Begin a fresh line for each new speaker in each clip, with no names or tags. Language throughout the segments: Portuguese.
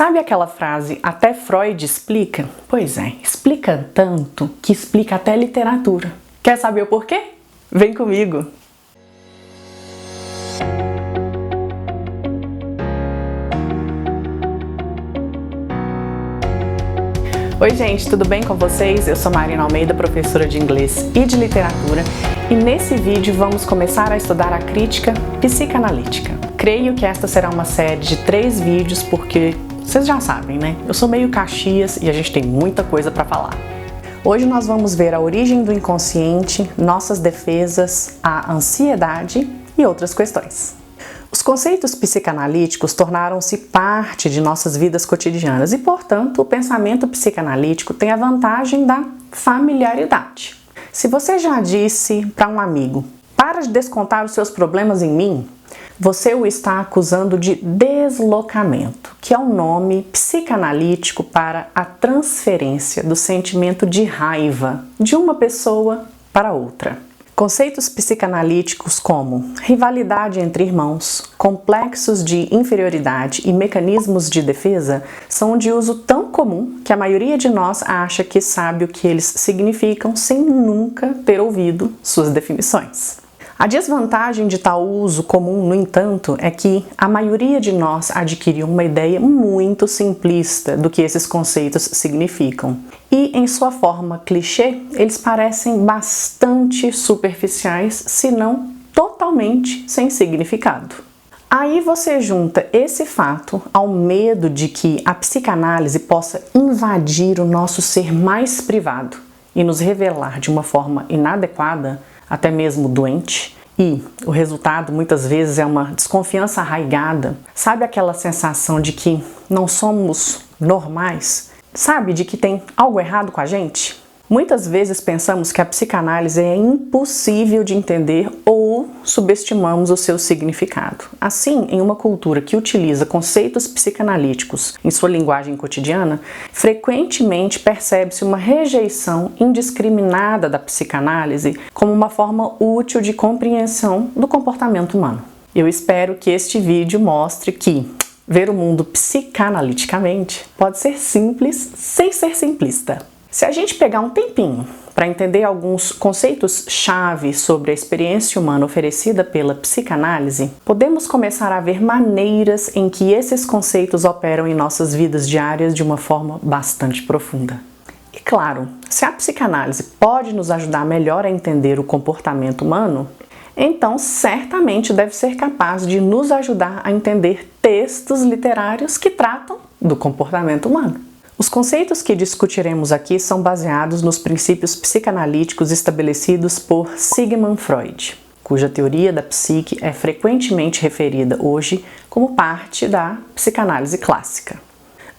Sabe aquela frase, até Freud explica? Pois é, explica tanto que explica até literatura. Quer saber o porquê? Vem comigo! Oi gente, tudo bem com vocês? Eu sou Marina Almeida, professora de inglês e de literatura, e nesse vídeo vamos começar a estudar a crítica psicanalítica. Creio que esta será uma série de 3 vídeos porque vocês já sabem, né? Eu sou meio Caxias e a gente tem muita coisa para falar. Hoje nós vamos ver a origem do inconsciente, nossas defesas, a ansiedade e outras questões. Os conceitos psicanalíticos tornaram-se parte de nossas vidas cotidianas e, portanto, o pensamento psicanalítico tem a vantagem da familiaridade. Se você já disse para um amigo, para de descontar os seus problemas em mim, você o está acusando de deslocamento, que é um nome psicanalítico para a transferência do sentimento de raiva de uma pessoa para outra. Conceitos psicanalíticos como rivalidade entre irmãos, complexos de inferioridade e mecanismos de defesa são de uso tão comum que a maioria de nós acha que sabe o que eles significam sem nunca ter ouvido suas definições. A desvantagem de tal uso comum, no entanto, é que a maioria de nós adquiriu uma ideia muito simplista do que esses conceitos significam. E, em sua forma clichê, eles parecem bastante superficiais, se não totalmente sem significado. Aí você junta esse fato ao medo de que a psicanálise possa invadir o nosso ser mais privado e nos revelar de uma forma inadequada, até mesmo doente, e o resultado muitas vezes é uma desconfiança arraigada. Sabe aquela sensação de que não somos normais? Sabe de que tem algo errado com a gente? Muitas vezes pensamos que a psicanálise é impossível de entender ou subestimamos o seu significado. Assim, em uma cultura que utiliza conceitos psicanalíticos em sua linguagem cotidiana, frequentemente percebe-se uma rejeição indiscriminada da psicanálise como uma forma útil de compreensão do comportamento humano. Eu espero que este vídeo mostre que ver o mundo psicanaliticamente pode ser simples sem ser simplista. Se a gente pegar um tempinho para entender alguns conceitos-chave sobre a experiência humana oferecida pela psicanálise, podemos começar a ver maneiras em que esses conceitos operam em nossas vidas diárias de uma forma bastante profunda. E claro, se a psicanálise pode nos ajudar melhor a entender o comportamento humano, então certamente deve ser capaz de nos ajudar a entender textos literários que tratam do comportamento humano. Os conceitos que discutiremos aqui são baseados nos princípios psicanalíticos estabelecidos por Sigmund Freud, cuja teoria da psique é frequentemente referida hoje como parte da psicanálise clássica.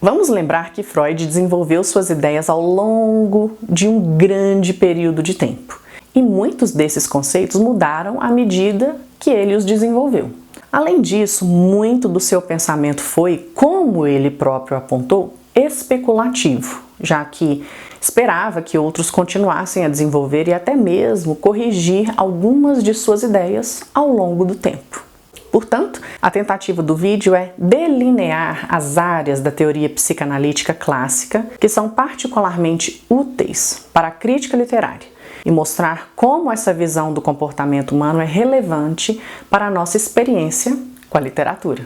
Vamos lembrar que Freud desenvolveu suas ideias ao longo de um grande período de tempo, e muitos desses conceitos mudaram à medida que ele os desenvolveu. Além disso, muito do seu pensamento foi, como ele próprio apontou, especulativo, já que esperava que outros continuassem a desenvolver e até mesmo corrigir algumas de suas ideias ao longo do tempo. Portanto, a tentativa do vídeo é delinear as áreas da teoria psicanalítica clássica que são particularmente úteis para a crítica literária e mostrar como essa visão do comportamento humano é relevante para a nossa experiência com a literatura.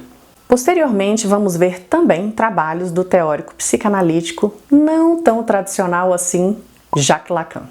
Posteriormente, vamos ver também trabalhos do teórico psicanalítico não tão tradicional assim, Jacques Lacan.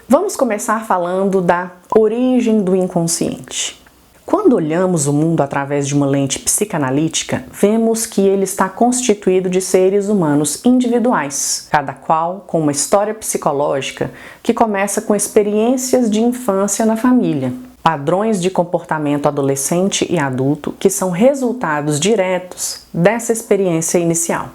Vamos começar falando da origem do inconsciente. Quando olhamos o mundo através de uma lente psicanalítica, vemos que ele está constituído de seres humanos individuais, cada qual com uma história psicológica que começa com experiências de infância na família. Padrões de comportamento adolescente e adulto que são resultados diretos dessa experiência inicial.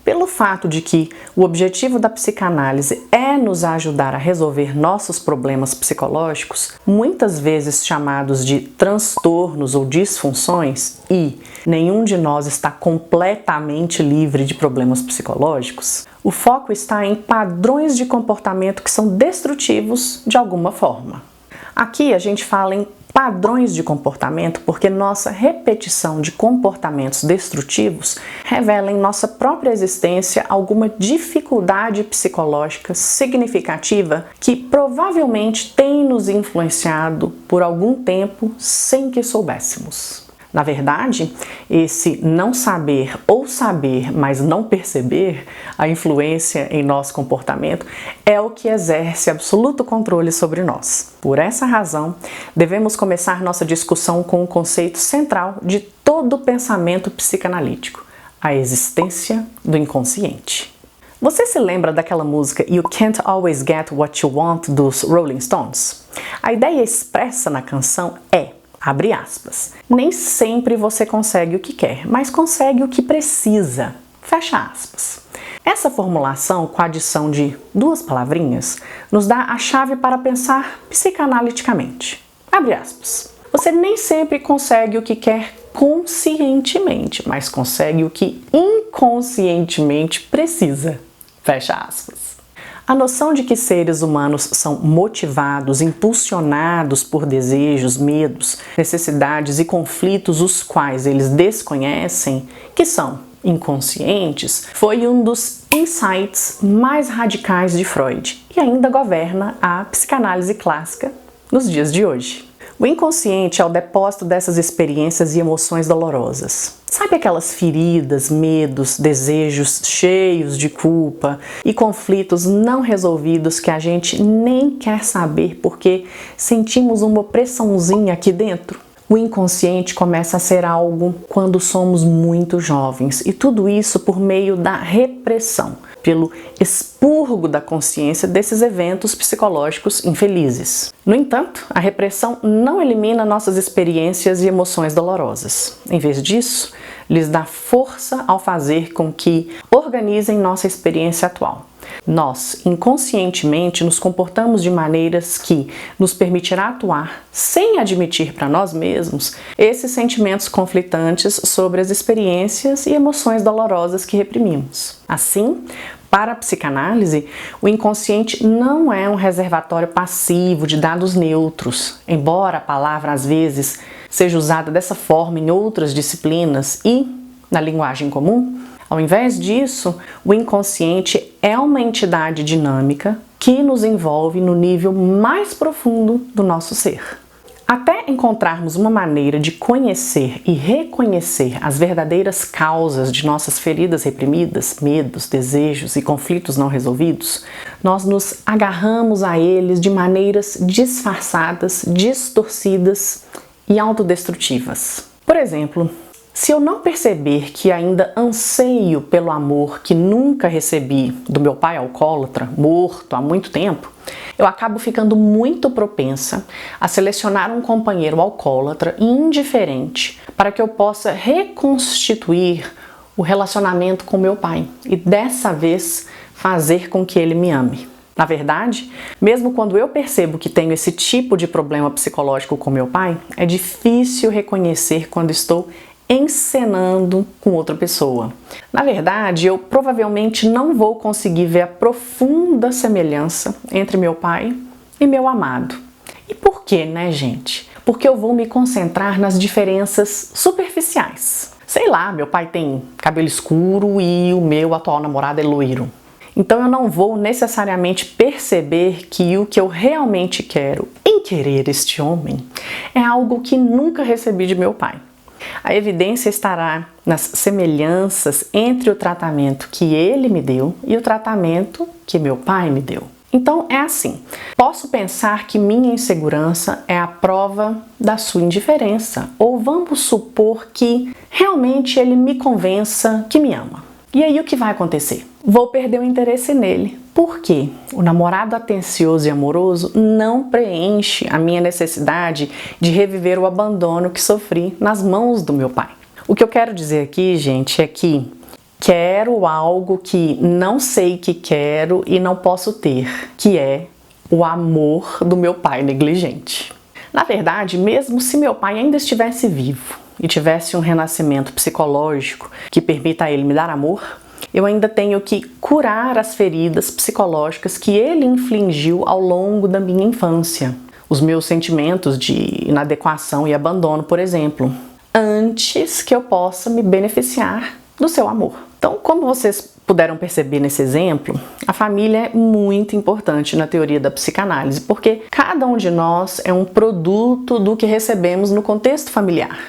Pelo fato de que o objetivo da psicanálise é nos ajudar a resolver nossos problemas psicológicos, muitas vezes chamados de transtornos ou disfunções, e nenhum de nós está completamente livre de problemas psicológicos, o foco está em padrões de comportamento que são destrutivos de alguma forma. Aqui a gente fala em padrões de comportamento, porque nossa repetição de comportamentos destrutivos revela em nossa própria existência alguma dificuldade psicológica significativa que provavelmente tem nos influenciado por algum tempo sem que soubéssemos. Na verdade, esse não saber ou saber, mas não perceber a influência em nosso comportamento é o que exerce absoluto controle sobre nós. Por essa razão, devemos começar nossa discussão com o conceito central de todo pensamento psicanalítico, a existência do inconsciente. Você se lembra daquela música You Can't Always Get What You Want dos Rolling Stones? A ideia expressa na canção é, abre aspas, nem sempre você consegue o que quer, mas consegue o que precisa, fecha aspas. Essa formulação, com a adição de duas palavrinhas, nos dá a chave para pensar psicanaliticamente. Abre aspas. Você nem sempre consegue o que quer conscientemente, mas consegue o que inconscientemente precisa, fecha aspas. A noção de que seres humanos são motivados, impulsionados por desejos, medos, necessidades e conflitos os quais eles desconhecem, que são inconscientes, foi um dos insights mais radicais de Freud e ainda governa a psicanálise clássica nos dias de hoje. O inconsciente é o depósito dessas experiências e emoções dolorosas. Sabe aquelas feridas, medos, desejos cheios de culpa e conflitos não resolvidos que a gente nem quer saber porque sentimos uma opressãozinha aqui dentro? O inconsciente começa a ser algo quando somos muito jovens e tudo isso por meio da repressão, pelo expurgo da consciência desses eventos psicológicos infelizes. No entanto, a repressão não elimina nossas experiências e emoções dolorosas. Em vez disso, lhes dá força ao fazer com que organizem nossa experiência atual. Nós, inconscientemente, nos comportamos de maneiras que nos permitirá atuar, sem admitir para nós mesmos, esses sentimentos conflitantes sobre as experiências e emoções dolorosas que reprimimos. Assim, para a psicanálise, o inconsciente não é um reservatório passivo de dados neutros, embora a palavra às vezes seja usada dessa forma em outras disciplinas e na linguagem comum. Ao invés disso, o inconsciente é uma entidade dinâmica que nos envolve no nível mais profundo do nosso ser. Até encontrarmos uma maneira de conhecer e reconhecer as verdadeiras causas de nossas feridas reprimidas, medos, desejos e conflitos não resolvidos, nós nos agarramos a eles de maneiras disfarçadas, distorcidas e autodestrutivas. Por exemplo, se eu não perceber que ainda anseio pelo amor que nunca recebi do meu pai alcoólatra, morto há muito tempo, eu acabo ficando muito propensa a selecionar um companheiro alcoólatra e indiferente para que eu possa reconstituir o relacionamento com meu pai e dessa vez fazer com que ele me ame. Na verdade, mesmo quando eu percebo que tenho esse tipo de problema psicológico com meu pai, é difícil reconhecer quando estou encenando com outra pessoa. Na verdade, eu provavelmente não vou conseguir ver a profunda semelhança entre meu pai e meu amado. E por quê, né, gente? Porque eu vou me concentrar nas diferenças superficiais. Sei lá, meu pai tem cabelo escuro e o meu atual namorado é loiro. Então eu não vou necessariamente perceber que o que eu realmente quero em querer este homem é algo que nunca recebi de meu pai. A evidência estará nas semelhanças entre o tratamento que ele me deu e o tratamento que meu pai me deu. Então é assim, posso pensar que minha insegurança é a prova da sua indiferença, ou vamos supor que realmente ele me convença que me ama. E aí o que vai acontecer? Vou perder o interesse nele. Por quê? O namorado atencioso e amoroso não preenche a minha necessidade de reviver o abandono que sofri nas mãos do meu pai. O que eu quero dizer aqui, gente, é que quero algo que não sei que quero e não posso ter, que é o amor do meu pai negligente. Na verdade, mesmo se meu pai ainda estivesse vivo e tivesse um renascimento psicológico que permita a ele me dar amor, eu ainda tenho que curar as feridas psicológicas que ele infligiu ao longo da minha infância. os meus sentimentos de inadequação e abandono, por exemplo, antes que eu possa me beneficiar do seu amor. Então, como vocês puderam perceber nesse exemplo, a família é muito importante na teoria da psicanálise, porque cada um de nós é um produto do que recebemos no contexto familiar.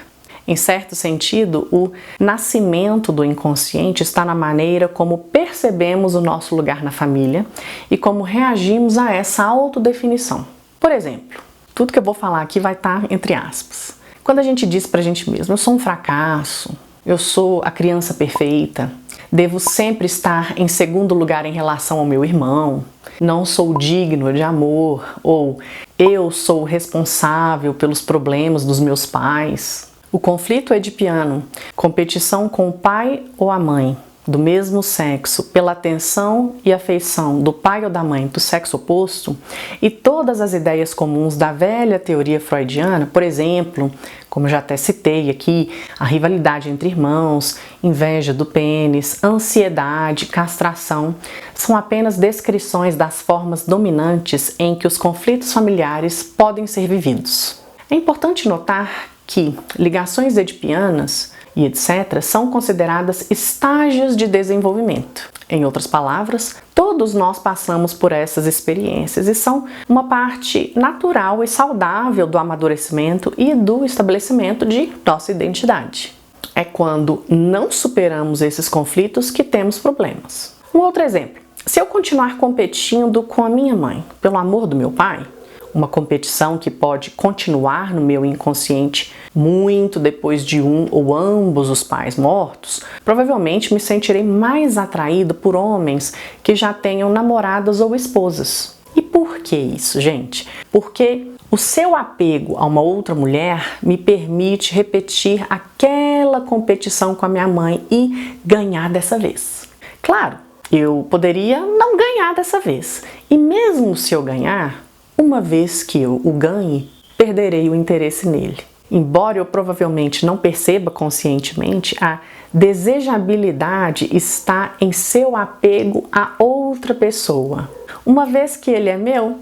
Em certo sentido, o nascimento do inconsciente está na maneira como percebemos o nosso lugar na família e como reagimos a essa autodefinição. Por exemplo, tudo que eu vou falar aqui vai estar entre aspas. Quando a gente diz pra gente mesmo, eu sou um fracasso, eu sou a criança perfeita, devo sempre estar em segundo lugar em relação ao meu irmão, não sou digno de amor, ou eu sou responsável pelos problemas dos meus pais. O conflito edipiano, competição com o pai ou a mãe do mesmo sexo pela atenção e afeição do pai ou da mãe do sexo oposto, e todas as ideias comuns da velha teoria freudiana, por exemplo, como já até citei aqui, a rivalidade entre irmãos, inveja do pênis, ansiedade, castração, são apenas descrições das formas dominantes em que os conflitos familiares podem ser vividos. É importante notar que ligações edipianas e etc. são consideradas estágios de desenvolvimento. Em outras palavras, todos nós passamos por essas experiências e são uma parte natural e saudável do amadurecimento e do estabelecimento de nossa identidade. É quando não superamos esses conflitos que temos problemas. Um outro exemplo: se eu continuar competindo com a minha mãe pelo amor do meu pai, uma competição que pode continuar no meu inconsciente muito depois de um ou ambos os pais mortos, provavelmente me sentirei mais atraído por homens que já tenham namoradas ou esposas. E por que isso, gente? Porque o seu apego a uma outra mulher me permite repetir aquela competição com a minha mãe e ganhar dessa vez. Claro, eu poderia não ganhar dessa vez. E mesmo se eu ganhar, uma vez que eu o ganhe, perderei o interesse nele. Embora eu provavelmente não perceba conscientemente, a desejabilidade está em seu apego a outra pessoa. Uma vez que ele é meu,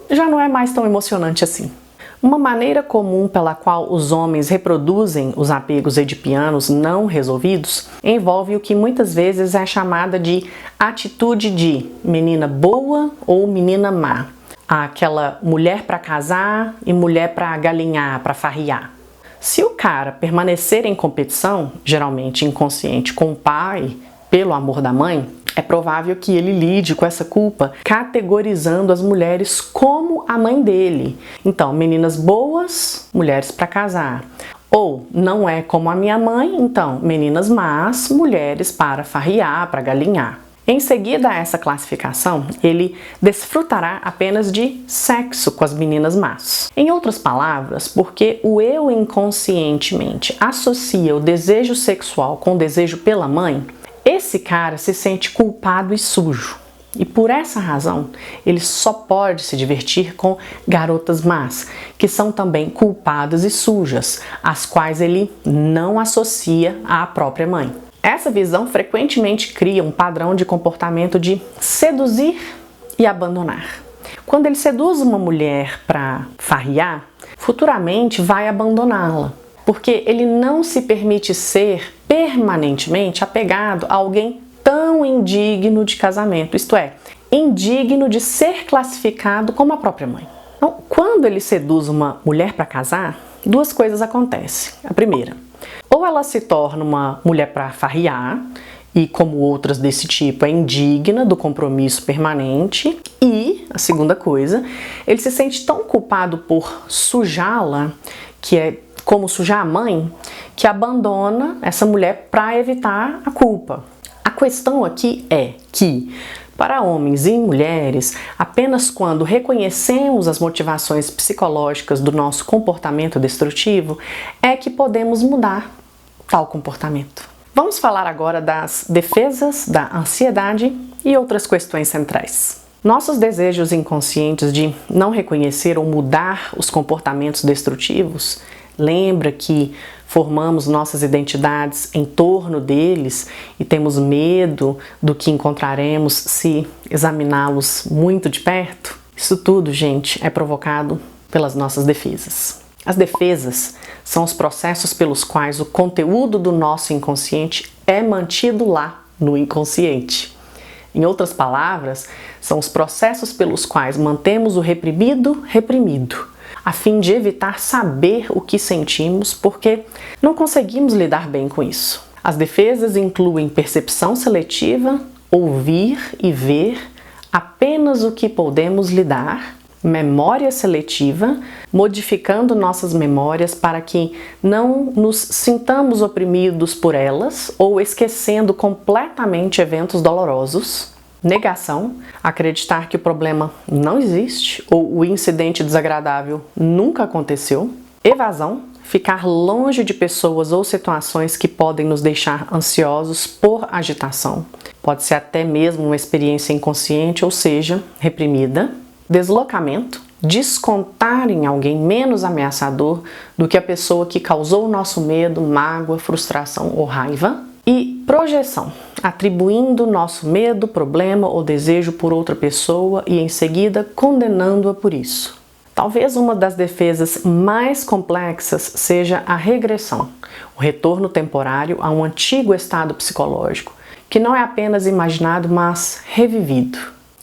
já não é mais tão emocionante assim. Uma maneira comum pela qual os homens reproduzem os apegos edipianos não resolvidos envolve o que muitas vezes é chamada de atitude de menina boa ou menina má. Aquela mulher para casar e mulher para galinhar, para farriar. Se o cara permanecer em competição, geralmente inconsciente, com o pai, pelo amor da mãe, é provável que ele lide com essa culpa categorizando as mulheres como a mãe dele. Então, meninas boas, mulheres para casar. Ou, não é como a minha mãe, então, meninas más, mulheres para farriar, para galinhar. Em seguida a essa classificação, ele desfrutará apenas de sexo com as meninas más. Em outras palavras, porque o eu inconscientemente associa o desejo sexual com o desejo pela mãe, esse cara se sente culpado e sujo. E por essa razão, ele só pode se divertir com garotas más, que são também culpadas e sujas, as quais ele não associa à própria mãe. Essa visão frequentemente cria um padrão de comportamento de seduzir e abandonar. Quando ele seduz uma mulher para farriar, futuramente vai abandoná-la, porque ele não se permite ser permanentemente apegado a alguém tão indigno de casamento, isto é, indigno de ser classificado como a própria mãe. Então, quando ele seduz uma mulher para casar, duas coisas acontecem. A primeira, ou ela se torna uma mulher para farriar, e como outras desse tipo é indigna do compromisso permanente, e a segunda coisa, ele se sente tão culpado por sujá-la, que é como sujar a mãe, que abandona essa mulher para evitar a culpa. A questão aqui é que, para homens e mulheres, apenas quando reconhecemos as motivações psicológicas do nosso comportamento destrutivo é que podemos mudar tal comportamento. Vamos falar agora das defesas da ansiedade e outras questões centrais. Nossos desejos inconscientes de não reconhecer ou mudar os comportamentos destrutivos, lembra que formamos nossas identidades em torno deles e temos medo do que encontraremos se examiná-los muito de perto? Isso tudo, gente, é provocado pelas nossas defesas. As defesas são os processos pelos quais o conteúdo do nosso inconsciente é mantido lá no inconsciente. Em outras palavras, são os processos pelos quais mantemos o reprimido reprimido, a fim de evitar saber o que sentimos, porque não conseguimos lidar bem com isso. As defesas incluem percepção seletiva, ouvir e ver apenas o que podemos lidar, memória seletiva, modificando nossas memórias para que não nos sintamos oprimidos por elas ou esquecendo completamente eventos dolorosos. Negação, acreditar que o problema não existe ou o incidente desagradável nunca aconteceu. Evasão, ficar longe de pessoas ou situações que podem nos deixar ansiosos por agitação. Pode ser até mesmo uma experiência inconsciente, ou seja, reprimida. Deslocamento, descontar em alguém menos ameaçador do que a pessoa que causou o nosso medo, mágoa, frustração ou raiva. E projeção, atribuindo nosso medo, problema ou desejo por outra pessoa e em seguida condenando-a por isso. Talvez uma das defesas mais complexas seja a regressão, o retorno temporário a um antigo estado psicológico, que não é apenas imaginado, mas revivido.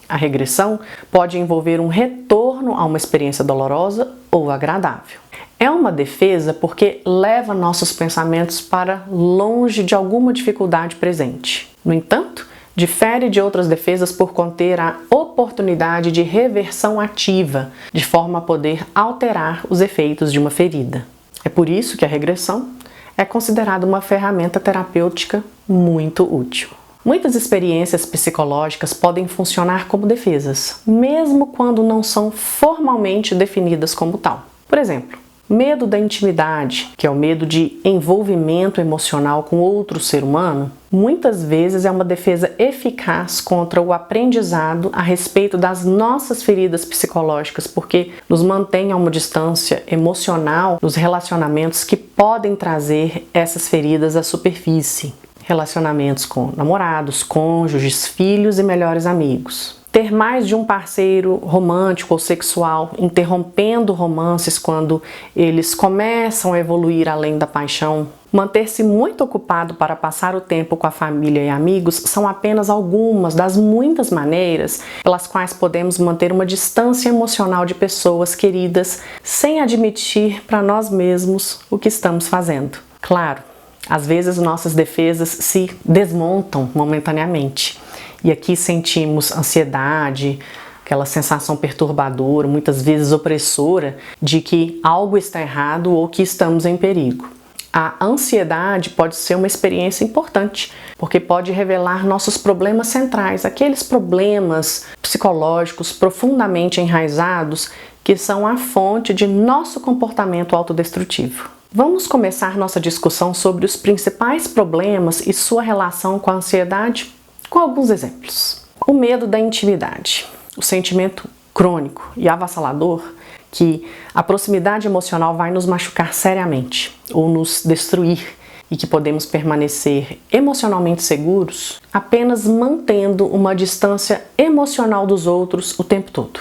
A regressão pode envolver um retorno a uma experiência dolorosa ou agradável. É uma defesa porque leva nossos pensamentos para longe de alguma dificuldade presente. No entanto, difere de outras defesas por conter a oportunidade de reversão ativa, de forma a poder alterar os efeitos de uma ferida. É por isso que a regressão é considerada uma ferramenta terapêutica muito útil. Muitas experiências psicológicas podem funcionar como defesas, mesmo quando não são formalmente definidas como tal. Por exemplo, medo da intimidade, que é o medo de envolvimento emocional com outro ser humano, muitas vezes é uma defesa eficaz contra o aprendizado a respeito das nossas feridas psicológicas, porque nos mantém a uma distância emocional nos relacionamentos que podem trazer essas feridas à superfície. Relacionamentos com namorados, cônjuges, filhos e melhores amigos. Ter mais de um parceiro romântico ou sexual, interrompendo romances quando eles começam a evoluir além da paixão. Manter-se muito ocupado para passar o tempo com a família e amigos são apenas algumas das muitas maneiras pelas quais podemos manter uma distância emocional de pessoas queridas sem admitir para nós mesmos o que estamos fazendo. Claro, às vezes nossas defesas se desmontam momentaneamente. E aqui sentimos ansiedade, aquela sensação perturbadora, muitas vezes opressora, de que algo está errado ou que estamos em perigo. A ansiedade pode ser uma experiência importante, porque pode revelar nossos problemas centrais, aqueles problemas psicológicos profundamente enraizados que são a fonte de nosso comportamento autodestrutivo. Vamos começar nossa discussão sobre os principais problemas e sua relação com a ansiedade com alguns exemplos. O medo da intimidade, o sentimento crônico e avassalador que a proximidade emocional vai nos machucar seriamente ou nos destruir e que podemos permanecer emocionalmente seguros apenas mantendo uma distância emocional dos outros o tempo todo.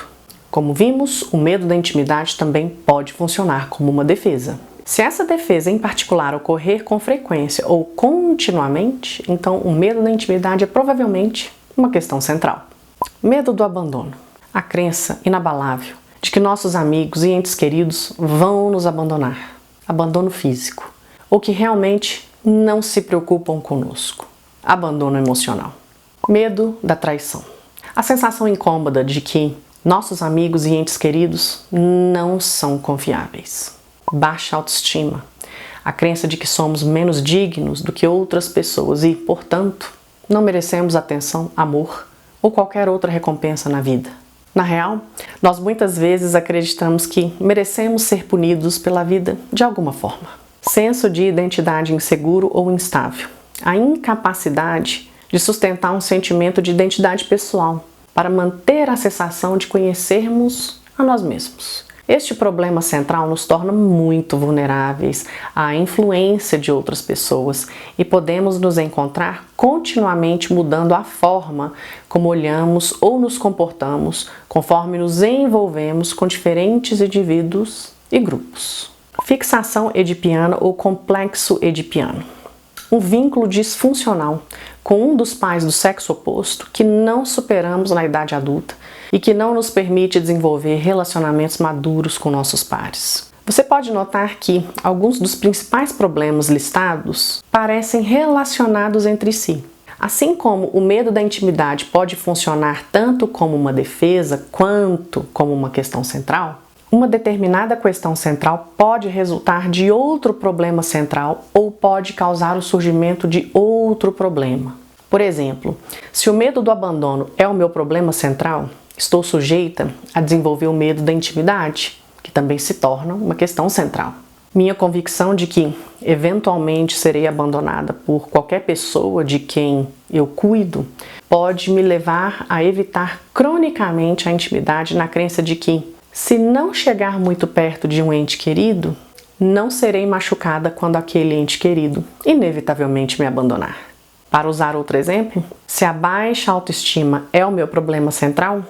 Como vimos, o medo da intimidade também pode funcionar como uma defesa. Se essa defesa em particular ocorrer com frequência ou continuamente, então o medo da intimidade é provavelmente uma questão central. Medo do abandono. A crença inabalável de que nossos amigos e entes queridos vão nos abandonar. Abandono físico. Ou que realmente não se preocupam conosco. Abandono emocional. Medo da traição. A sensação incômoda de que nossos amigos e entes queridos não são confiáveis. Baixa autoestima, a crença de que somos menos dignos do que outras pessoas e, portanto, não merecemos atenção, amor ou qualquer outra recompensa na vida. Na real, nós muitas vezes acreditamos que merecemos ser punidos pela vida de alguma forma. Senso de identidade inseguro ou instável, a incapacidade de sustentar um sentimento de identidade pessoal para manter a sensação de conhecermos a nós mesmos. Este problema central nos torna muito vulneráveis à influência de outras pessoas e podemos nos encontrar continuamente mudando a forma como olhamos ou nos comportamos conforme nos envolvemos com diferentes indivíduos e grupos. Fixação edipiana ou complexo edipiano. Um vínculo disfuncional com um dos pais do sexo oposto que não superamos na idade adulta e que não nos permite desenvolver relacionamentos maduros com nossos pares. Você pode notar que alguns dos principais problemas listados parecem relacionados entre si. Assim como o medo da intimidade pode funcionar tanto como uma defesa quanto como uma questão central, uma determinada questão central pode resultar de outro problema central ou pode causar o surgimento de outro problema. Por exemplo, se o medo do abandono é o meu problema central, estou sujeita a desenvolver o medo da intimidade, que também se torna uma questão central. Minha convicção de que eventualmente serei abandonada por qualquer pessoa de quem eu cuido pode me levar a evitar cronicamente a intimidade na crença de que, se não chegar muito perto de um ente querido, não serei machucada quando aquele ente querido inevitavelmente me abandonar. Para usar outro exemplo, se a baixa autoestima é o meu problema central,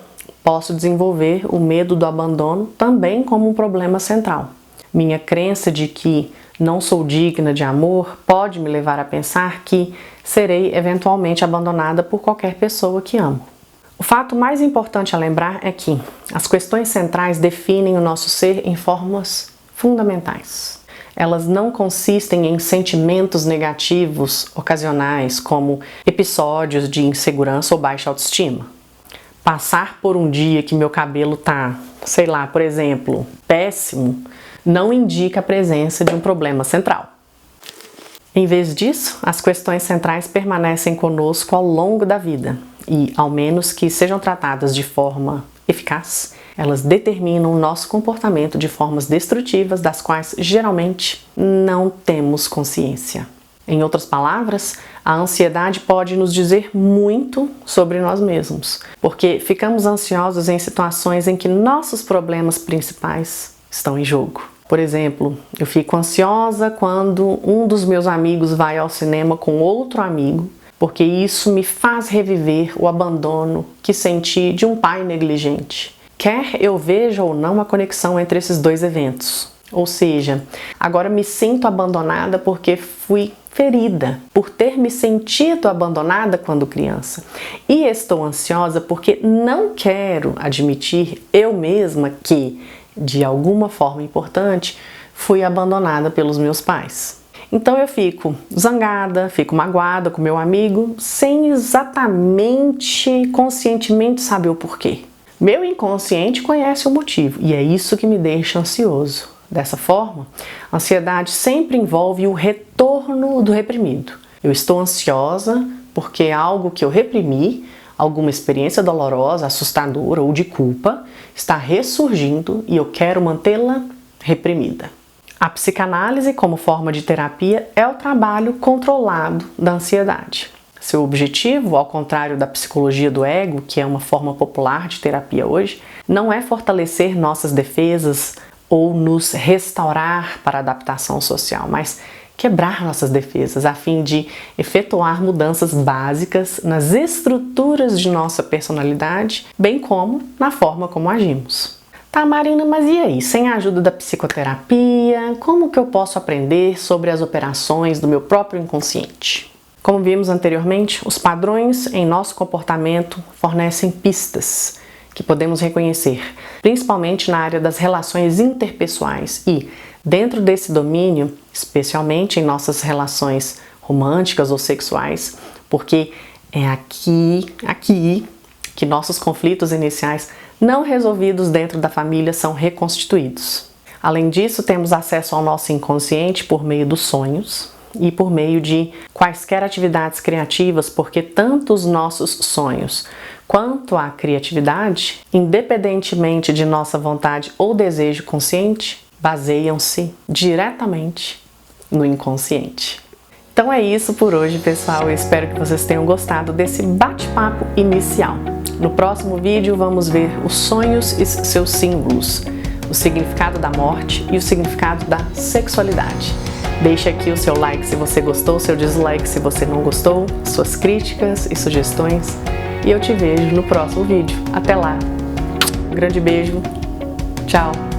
posso desenvolver o medo do abandono também como um problema central. Minha crença de que não sou digna de amor pode me levar a pensar que serei eventualmente abandonada por qualquer pessoa que amo. O fato mais importante a lembrar é que as questões centrais definem o nosso ser em formas fundamentais. Elas não consistem em sentimentos negativos ocasionais, como episódios de insegurança ou baixa autoestima. Passar por um dia que meu cabelo tá, por exemplo, péssimo, não indica a presença de um problema central. Em vez disso, as questões centrais permanecem conosco ao longo da vida e, ao menos que sejam tratadas de forma eficaz, elas determinam o nosso comportamento de formas destrutivas das quais geralmente não temos consciência. Em outras palavras, a ansiedade pode nos dizer muito sobre nós mesmos, porque ficamos ansiosos em situações em que nossos problemas principais estão em jogo. Por exemplo, eu fico ansiosa quando um dos meus amigos vai ao cinema com outro amigo, porque isso me faz reviver o abandono que senti de um pai negligente. Quer eu veja ou não a conexão entre esses dois eventos. Ou seja, agora me sinto abandonada porque fui ferida por ter me sentido abandonada quando criança. E estou ansiosa porque não quero admitir eu mesma que, de alguma forma importante, fui abandonada pelos meus pais. Então eu fico zangada, fico magoada com meu amigo, sem exatamente, conscientemente saber o porquê. Meu inconsciente conhece o motivo e é isso que me deixa ansioso. Dessa forma, a ansiedade sempre envolve o retorno do reprimido. Eu estou ansiosa porque algo que eu reprimi, alguma experiência dolorosa, assustadora ou de culpa, está ressurgindo e eu quero mantê-la reprimida. A psicanálise, como forma de terapia, é o trabalho controlado da ansiedade. Seu objetivo, ao contrário da psicologia do ego, que é uma forma popular de terapia hoje, não é fortalecer nossas defesas ou nos restaurar para a adaptação social, mas quebrar nossas defesas a fim de efetuar mudanças básicas nas estruturas de nossa personalidade, bem como na forma como agimos. Tá, Marina, mas e aí? Sem a ajuda da psicoterapia, como que eu posso aprender sobre as operações do meu próprio inconsciente? Como vimos anteriormente, os padrões em nosso comportamento fornecem pistas que podemos reconhecer, principalmente na área das relações interpessoais e, dentro desse domínio, especialmente em nossas relações românticas ou sexuais, porque é aqui que nossos conflitos iniciais não resolvidos dentro da família são reconstituídos. Além disso, temos acesso ao nosso inconsciente por meio dos sonhos e por meio de quaisquer atividades criativas, porque tanto os nossos sonhos quanto a criatividade, independentemente de nossa vontade ou desejo consciente, baseiam-se diretamente no inconsciente. Então é isso por hoje, pessoal. Eu espero que vocês tenham gostado desse bate-papo inicial. No próximo vídeo vamos ver os sonhos e seus símbolos. o significado da morte e o significado da sexualidade. Deixe aqui o seu like se você gostou, seu dislike se você não gostou, suas críticas e sugestões. E eu te vejo no próximo vídeo. Até lá! Um grande beijo, tchau!